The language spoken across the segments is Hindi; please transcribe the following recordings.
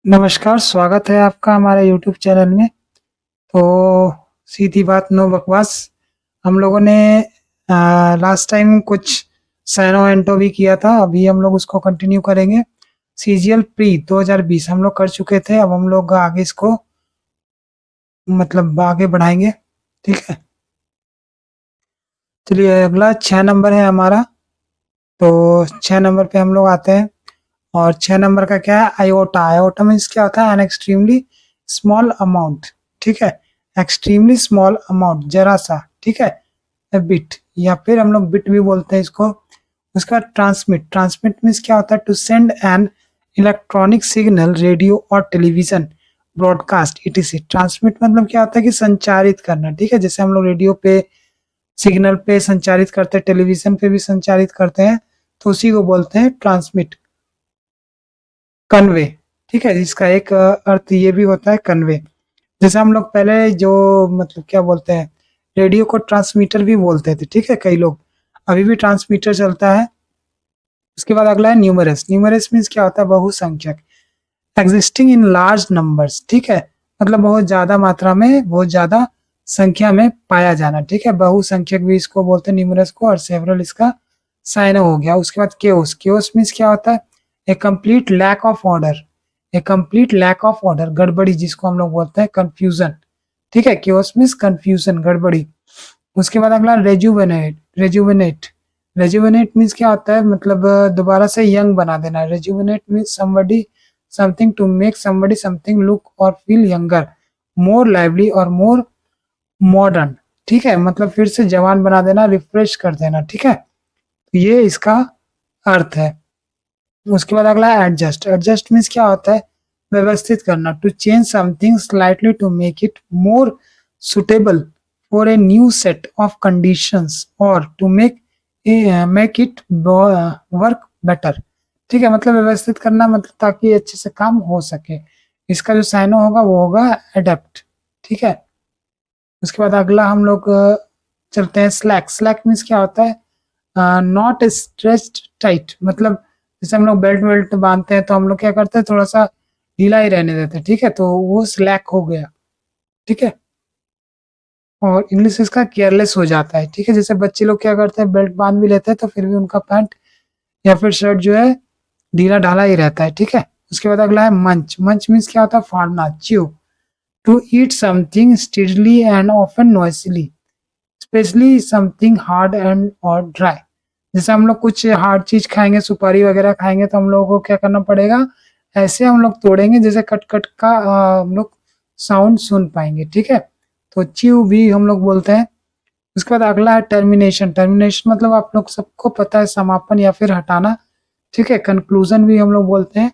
नमस्कार, स्वागत है आपका हमारे यूट्यूब चैनल में। तो सीधी बात नो बकवास। हम लोगों ने लास्ट टाइम कुछ साइनो एंटो भी किया था, अभी हम लोग उसको कंटिन्यू करेंगे। सीजीएल प्री 2020 हम लोग कर चुके थे, अब हम लोग आगे इसको मतलब आगे बढ़ाएंगे। ठीक है, चलिए अगला 6 नंबर है हमारा। तो 6 नंबर पे हम लोग आते हैं और 6 नंबर का क्या है, आयोटा। आयोटा मीन्स क्या होता है, एन एक्सट्रीमली स्मॉल अमाउंट। ठीक है, एक्सट्रीमली स्मॉल अमाउंट, जरा सा। ठीक है, बिट या फिर हम लोग बिट भी बोलते हैं इसको। उसका ट्रांसमिट, ट्रांसमिट मीन्स क्या होता है, to send an electronic signal, radio और टेलीविजन ब्रॉडकास्ट इटीसी। ट्रांसमिट मतलब क्या होता है कि संचारित करना। ठीक है, जैसे हम लोग रेडियो पे सिग्नल पे संचारित करते हैं, टेलीविजन पे भी संचारित करते हैं, तो उसी को बोलते हैं ट्रांसमिट। कन्वे, ठीक है, इसका एक अर्थ ये भी होता है कन्वे। जैसे हम लोग पहले जो मतलब क्या बोलते हैं, रेडियो को ट्रांसमीटर भी बोलते थे। ठीक है, कई लोग अभी भी ट्रांसमीटर चलता है। उसके बाद अगला है न्यूमरस। न्यूमरस मीन्स क्या होता है, बहुसंख्यक, एग्जिस्टिंग इन लार्ज नंबर्स। ठीक है, मतलब बहुत ज्यादा मात्रा में, बहुत ज्यादा संख्या में पाया जाना। ठीक है, बहुसंख्यक भी इसको बोलते हैं न्यूमरस को, और सेवरल इसका साइन हो गया। उसके बाद केओस। केओस मीन्स क्या होता है, a complete lack of order. A complete lack of order, गड़बड़ी जिसको हम लोग बोलते हैं कंफ्यूजन। ठीक है, केओस मीन्स कंफ्यूजन, गड़बड़ी। उसके बाद अगला रेजुवेनेट। रेजुवेनेट, रेजुवेनेट मीन्स क्या होता है, मतलब दोबारा से यंग बना देना। Rejuvenate means somebody something, to make somebody something look और फील यंगर, मोर लाइवली और मोर मॉडर्न। ठीक है, मतलब फिर से जवान बना देना, रिफ्रेश कर देना। ठीक है, तो ये इसका अर्थ है। उसके बाद अगला एडजस्ट। एडजस्ट मीन्स क्या होता है, व्यवस्थित करना, to change something slightly to make it more suitable for a new set of conditions or to make it work better. ठीक है, मतलब व्यवस्थित करना, मतलब ताकि अच्छे से काम हो सके। इसका जो साइनो होगा वो होगा एडेप्ट। ठीक है, उसके बाद अगला हम लोग चलते हैं स्लैक। स्लैक मीन्स क्या होता है, नॉट स्ट्रेच्ड टाइट, मतलब जैसे हम लोग बेल्ट वेल्ट बांधते हैं तो हम लोग क्या करते हैं, थोड़ा सा ढीला ही रहने देते हैं। ठीक है, तो वो स्लैक हो गया। ठीक है, और इंग्लिश इसका केयरलेस हो जाता है। ठीक है, जैसे बच्चे लोग क्या करते हैं, बेल्ट बांध भी लेते हैं तो फिर भी उनका पैंट या फिर शर्ट जो है ढीला ढाला ही रहता है। ठीक है, उसके बाद अगला है मंच। मंच मीन्स क्या होता है, फाड़ना, chew, to eat something steadily and often noisily, especially something hard and और ड्राई। जैसे हम लोग कुछ हार्ड चीज खाएंगे, सुपारी वगैरह खाएंगे, तो हम लोगों को क्या करना पड़ेगा, ऐसे हम लोग तोड़ेंगे जैसे कट कट का हम लोग साउंड सुन पाएंगे। ठीक है, तो च्यू भी हम लोग बोलते हैं। उसके बाद अगला है टर्मिनेशन। टर्मिनेशन मतलब आप लोग सबको पता है, समापन या फिर हटाना। ठीक है, कंक्लूजन भी हम लोग बोलते हैं।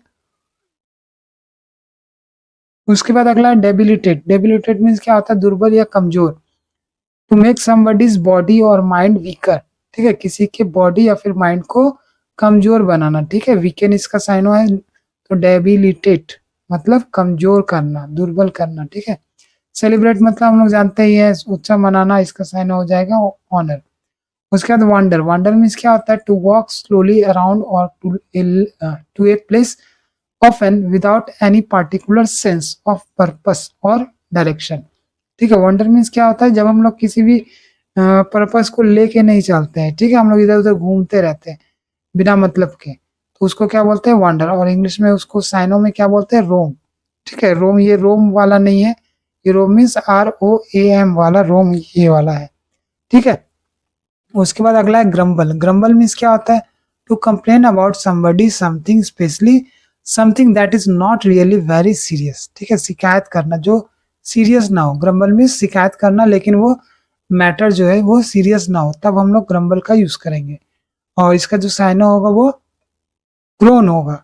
उसके बाद अगला है डेबिलिटेट। डेबिलिटेट मीन्स क्या होता है, दुर्बल या कमजोर, टू मेक समबडीज बॉडी और माइंड वीकर। ठीक है, किसी के बॉडी या फिर माइंड को कमजोर बनाना। ठीक है, वीकेन इसका साइन है, तो डेबिलिटेट मतलब कमजोर करना, दुर्बल करना। ठीक है, सेलिब्रेट मतलब हम लोग जानते ही है, उत्सव मनाना, इसका साइन हो जाएगा ऑनर। उसके बाद वंडर। वंडर मीन्स क्या होता है, टू वॉक स्लोली अराउंड और to a place often without any particular sense of purpose और डायरेक्शन। ठीक है, वंडर मीन्स क्या होता है, जब हम लोग किसी भी पर्पस को लेके नहीं चलते हैं। ठीक है, हम लोग इधर उधर घूमते रहते हैं बिना मतलब के, तो उसको क्या बोलते हैं, वंडर। और इंग्लिश में उसको साइनो में क्या बोलते हैं, रोम। ठीक है, रोम, ये रोम वाला नहीं है, ये रोम मीन्स ROAM वाला, रोम ये वाला है। ठीक है, उसके बाद अगला है ग्रम्बल। ग्रम्बल मीन्स क्या होता है, to complain about somebody something, specially something that is not really very serious. ठीक है, शिकायत करना जो सीरियस ना हो। ग्रम्बल मीन्स शिकायत करना, लेकिन वो मैटर जो है वो सीरियस ना हो, तब हम लोग ग्रम्बल का यूज करेंगे। और इसका जो साइन होगा वो ग्रोन होगा।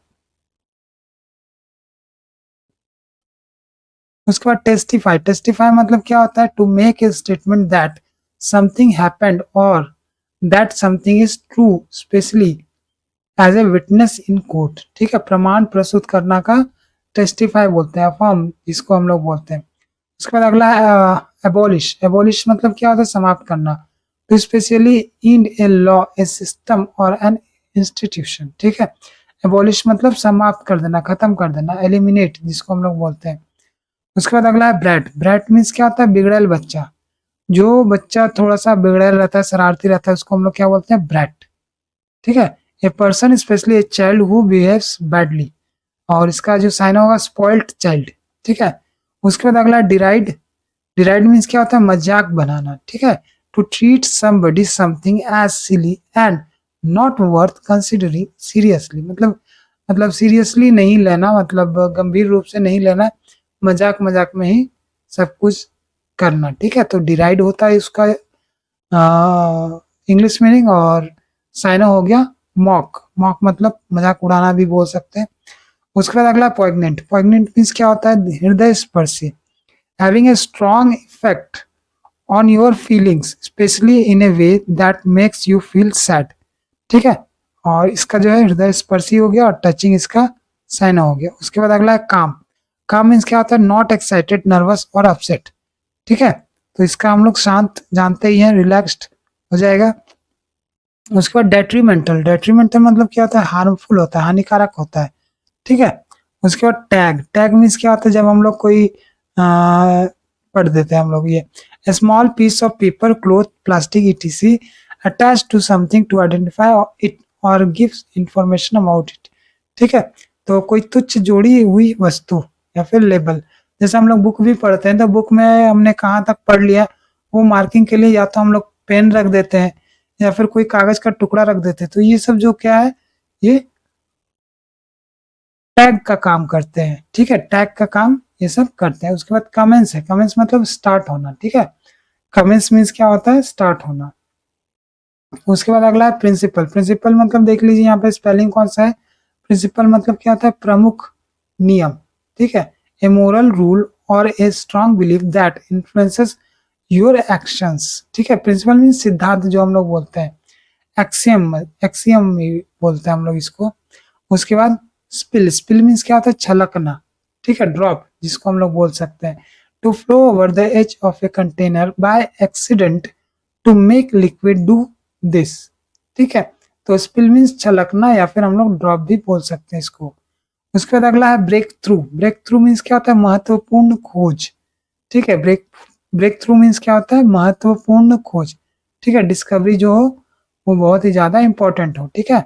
उसके बाद टेस्टिफाई। टेस्टिफाई मतलब क्या होता है, to make a statement that something happened or that something is true, especially as a witness in court. ठीक है, प्रमाण प्रस्तुत करना का टेस्टिफाई बोलते हैं, अफर्म जिसको हम लोग बोलते हैं। उसके बाद अगला है एबॉलिश। एबॉलिश मतलब क्या होता है, समाप्त करना, to specially in a law, a system और एन इंस्टीट्यूशन। ठीक है, एबॉलिश मतलब समाप्त कर देना, खत्म कर देना, एलिमिनेट जिसको हम लोग बोलते हैं। उसके बाद अगला है ब्रैट। ब्रैट मीन्स क्या होता है? बिगड़ैल बच्चा। जो बच्चा थोड़ा सा बिगड़ैल रहता है, शरारती रहता है, उसको हम लोग क्या बोलते हैं? ब्रैट। ठीक है। A person specially a child who behaves badly, और इसका जो साइन होगा स्पॉइल्ड चाइल्ड। ठीक है। उसके बाद अगला डिराइड। डिराइड मीन्स क्या होता है? मजाक बनाना। ठीक है। To treat somebody something as silly and not worth considering seriously, मतलब सीरियसली नहीं लेना, मतलब गंभीर रूप से नहीं लेना, मजाक मजाक में ही सब कुछ करना। ठीक है। तो डिराइड होता है उसका इंग्लिश मीनिंग, और साइनो हो गया मॉक। मॉक मतलब मजाक उड़ाना भी बोल सकते हैं। उसके बाद अगला पॉइग्नेंट। पॉइग्नेंट मीन्स क्या होता है? हृदय स्पर्शी, having a strong effect on your feelings especially in a way that makes you feel sad. ठीक है। और इसका जो है हृदय स्पर्शी हो गया, और टचिंग इसका साइन हो गया। उसके बाद अगला है काम। काम मीन्स क्या होता है? नॉट एक्साइटेड, नर्वस और अपसेट। ठीक है। तो इसका हम लोग शांत जानते ही हैं, रिलैक्स्ड हो जाएगा। उसके बाद डेट्रीमेंटल। डेट्रीमेंटल मतलब क्या होता है? हार्मफुल होता है, हानिकारक होता है। ठीक है। उसके बाद टैग। टैग मीन्स क्या होता है? जब हम लोग कोई पढ़ देते हैं हम लोग ये, small piece of paper, cloth, plastic etc attach to something to identify it और गिव्स इंफॉर्मेशन अबाउट इट। ठीक है। तो कोई तुच्छ जोड़ी हुई वस्तु या फिर लेबल, जैसे हम लोग बुक भी पढ़ते हैं, तो बुक में हमने कहाँ तक पढ़ लिया, वो मार्किंग के लिए या तो हम लोग पेन रख देते हैं, या फिर कोई कागज का टुकड़ा रख देते हैं। तो ये सब जो क्या है, ये टैग का काम करते हैं। ठीक है। टैग का काम ये सब करते हैं। उसके बाद कमेंट्स है। कमेंट्स मतलब स्टार्ट होना। ठीक है। कमेंट्स मीन्स क्या होता है? स्टार्ट होना। उसके बाद अगला है प्रिंसिपल। प्रिंसिपल मतलब देख लीजिए यहाँ पे स्पेलिंग कौन सा है। प्रिंसिपल मतलब क्या होता है? प्रमुख नियम। ठीक है। ए मोरल रूल और a strong belief that influences your actions. ठीक है। प्रिंसिपल मीन्स सिद्धांत, जो हम लोग बोलते हैं। एक्सियम, एक्सियम बोलते हैं हम लोग इसको। उसके बाद स्पिल। स्पिल मीन्स क्या होता है? छलकना। ठीक है। ड्रॉप जिसको हम लोग बोल सकते हैं। To flow over the edge of a container by accident to make liquid do this. ठीक है। तो स्पिल मीन्स छलकना, या फिर हम लोग ड्रॉप भी बोल सकते हैं इसको। उसके बाद अगला है breakthrough. Breakthrough means क्या होता है? महत्वपूर्ण खोज। ठीक है। ब्रेक ब्रेक थ्रू मीन्स क्या होता है? महत्वपूर्ण खोज। ठीक है। डिस्कवरी जो हो वो बहुत ही ज्यादा इंपॉर्टेंट हो। ठीक है।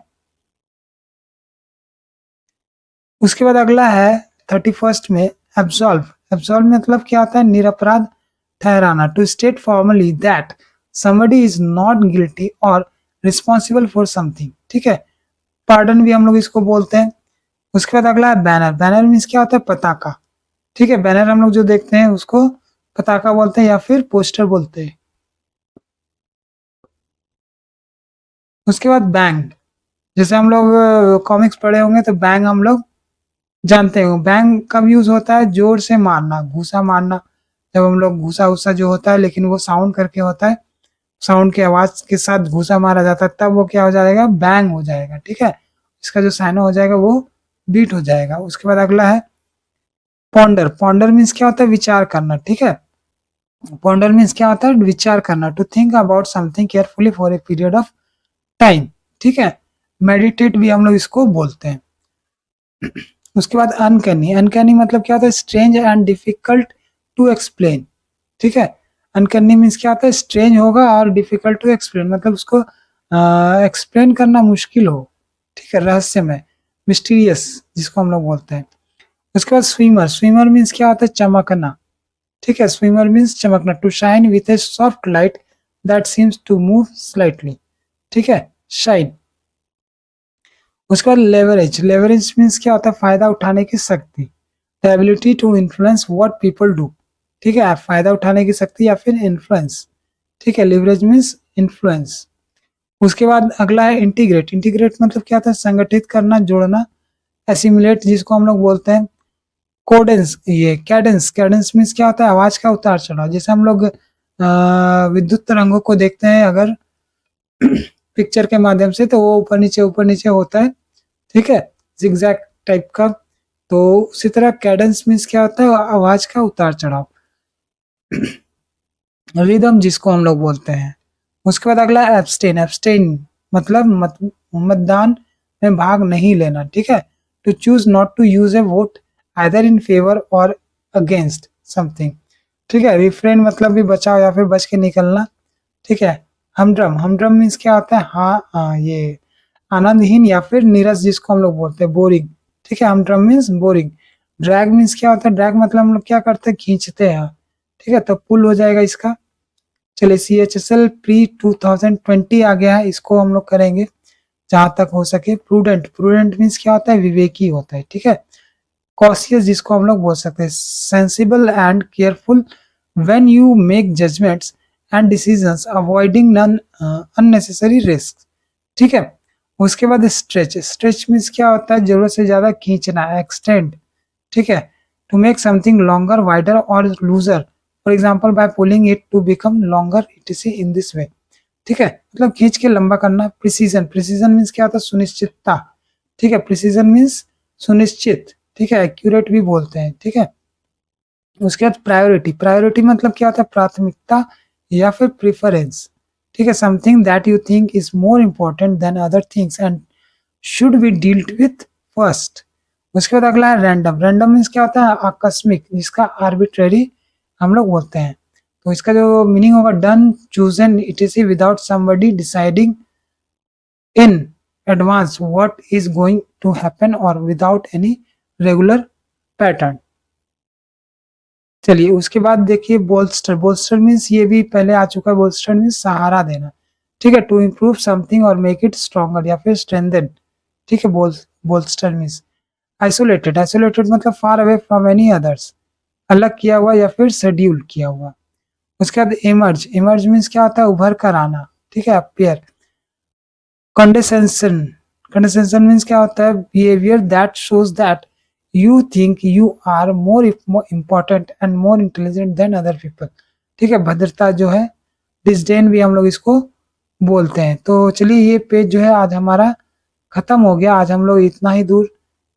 उसके बाद अगला है 31st में एब्सॉल्व। एब्सॉल्व मतलब क्या होता है? निरपराध ठहराना। To state formally that somebody is not guilty और रिस्पॉन्सिबल फॉर समथिंग। ठीक है। पार्डन भी हम लोग इसको बोलते हैं। उसके बाद अगला है बैनर। बैनर मीन्स क्या होता है? पताका। ठीक है। बैनर हम लोग जो देखते हैं उसको पताका बोलते हैं, या फिर पोस्टर बोलते हैं। उसके बाद बैंग। जैसे हम लोग कॉमिक्स पढ़े होंगे, तो बैंग हम लोग जानते हो। बैंग कब यूज होता है? जोर से मारना, घूसा मारना। जब हम लोग घूसा उसा जो होता है, लेकिन वो साउंड करके होता है, साउंड की आवाज के साथ घूसा मारा जाता है, तब वो क्या हो जाएगा? बैंग हो जाएगा। ठीक है। इसका जो साइनो हो जाएगा वो बीट हो जाएगा। उसके बाद अगला है पॉन्डर। पॉन्डर मीन्स क्या होता है? विचार करना। ठीक है। पॉन्डर मीन्स क्या होता है? विचार करना। To think about something carefully for a period of time. ठीक है। मेडिटेट भी हम लोग इसको बोलते हैं। उसके बाद अनकैनी। अनकैनी मतलब क्या होता है? Strange and difficult to explain. ठीक है। अनकैनी मीन्स क्या होता है? स्ट्रेंज होगा और डिफिकल्ट टू एक्सप्लेन, मतलब उसको एक्सप्लेन करना मुश्किल हो। ठीक है। रहस्यमय, मिस्टीरियस जिसको हम लोग बोलते हैं। उसके बाद स्विमर। स्विमर मीन्स क्या होता है? चमकना। ठीक है। स्विमर मीन्स चमकना। To shine with a soft light that seems to move slightly. ठीक है। शाइन। उसके बाद लेवरेज। लेवरेज मीन्स क्या होता है? फायदा उठाने की शक्ति। The ability to influence what people do. ठीक है। फायदा उठाने की शक्ति या फिर इन्फ्लुएंस। ठीक है। Leverage means influence. उसके बाद अगला है इंटीग्रेट। इंटीग्रेट मतलब क्या होता है? संगठित करना, जोड़ना। एसिमुलेट जिसको हम लोग बोलते हैं। कोडेंस, ये कैडेंस। कैडेंस मीन्स क्या होता है? आवाज का उतार चढ़ाव। जैसे हम लोग विद्युत तरंगों को देखते हैं अगर पिक्चर के माध्यम से, तो वो ऊपर नीचे होता है। ठीक है। जिगजैग टाइप का। तो उसी तरह कैडेंस मीन्स क्या होता है? आवाज का उतार चढ़ाव। रिदम जिसको हम लोग बोलते हैं। उसके बाद अगला एब्सटेन। एब्सटेन मतलब मतदान में भाग नहीं लेना, ठीक है। To choose not to use a vote either in favour और अगेंस्ट समथिंग, ठीक है। रिफ्रेन मतलब भी बचाओ या फिर बच के निकलना, ठीक है। हमड्रम, हमड्रम मीन्स क्या होता है, हाँ ये आनंदहीन या फिर नीरस, जिसको हम लोग बोलते हैं बोरिंग, ठीक है। हमड्रम मीन्स बोरिंग। ड्रैग मीन्स क्या होता है, ड्रैग मतलब हम लोग क्या करते हैं, खींचते हैं, ठीक है। तो पुल हो जाएगा इसका। चलिए CHSL प्री 2020 आ गया है, इसको हम लोग करेंगे जहां तक हो सके। प्रूडेंट, प्रूडेंट मीन्स क्या होता है, विवेकी होता है, ठीक है। कॉशियस जिसको हम लोग बोल सकते हैं, sensible and careful when you make judgements and decisions, avoiding none unnecessary risk, ठीक है। उसके बाद स्ट्रेच, स्ट्रेच मीन्स क्या होता है, जरूरत से ज्यादा खींचना, एक्सटेंड, ठीक है। To make something longer, wider or looser, for example by pulling it to become longer it in this way, ठीक है। मतलब खींच के लंबा करना। प्रिसीजन, प्रिसीजन मीन्स क्या होता है, सुनिश्चितता, ठीक है। प्रिसीजन मीन्स सुनिश्चित, ठीक है। एक्यूरेट भी बोलते हैं, ठीक है। उसके बाद प्रायोरिटी, प्रायोरिटी मतलब क्या होता है, प्राथमिकता या फिर प्रिफरेंस, ठीक है। Something that you think is more important then other things and should be dealt with first. उसके बाद अगला है रैंडम, रैंडम मीन्स क्या होता है, आकस्मिक, जिसका आर्बिट्रेरी हम लोग बोलते हैं। तो इसका जो मीनिंग होगा, done chosen it is without somebody deciding in advance what is going to happen और विदाउट एनी रेगुलर पैटर्न। चलिए उसके बाद देखिए बोल्स्टर, बोल्स्टर मीन्स ये भी पहले आ चुका है, बोल्स्टर मीन्स सहारा देना, ठीक है। टू इम्प्रूव समथिंग और मेक इट स्ट्रॉन्गर या फिर स्ट्रेंथन, ठीक है। बोल्स्टर मीन्स आइसोलेटेड, आइसोलेटेड मतलब far away from any others, अलग किया हुआ या फिर शेड्यूल किया हुआ। उसके बाद इमर्ज, इमर्ज मीन्स क्या होता है, उभर कर आना, ठीक है, अपीयर। कंडेसेंशन, कंडेसेंशन मीन्स क्या होता है, behaviour that shows that you think you are more important and more intelligent than other people, ठीक है। भद्रता जो है, डिस्डेन भी हम लोग इसको बोलते हैं। तो चलिए ये पेज जो है आज हमारा खत्म हो गया, आज हम लोग इतना ही दूर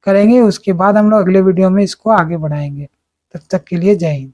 करेंगे, उसके बाद हम लोग अगले वीडियो में इसको आगे बढ़ाएंगे। तब तक के लिए जय हिंद।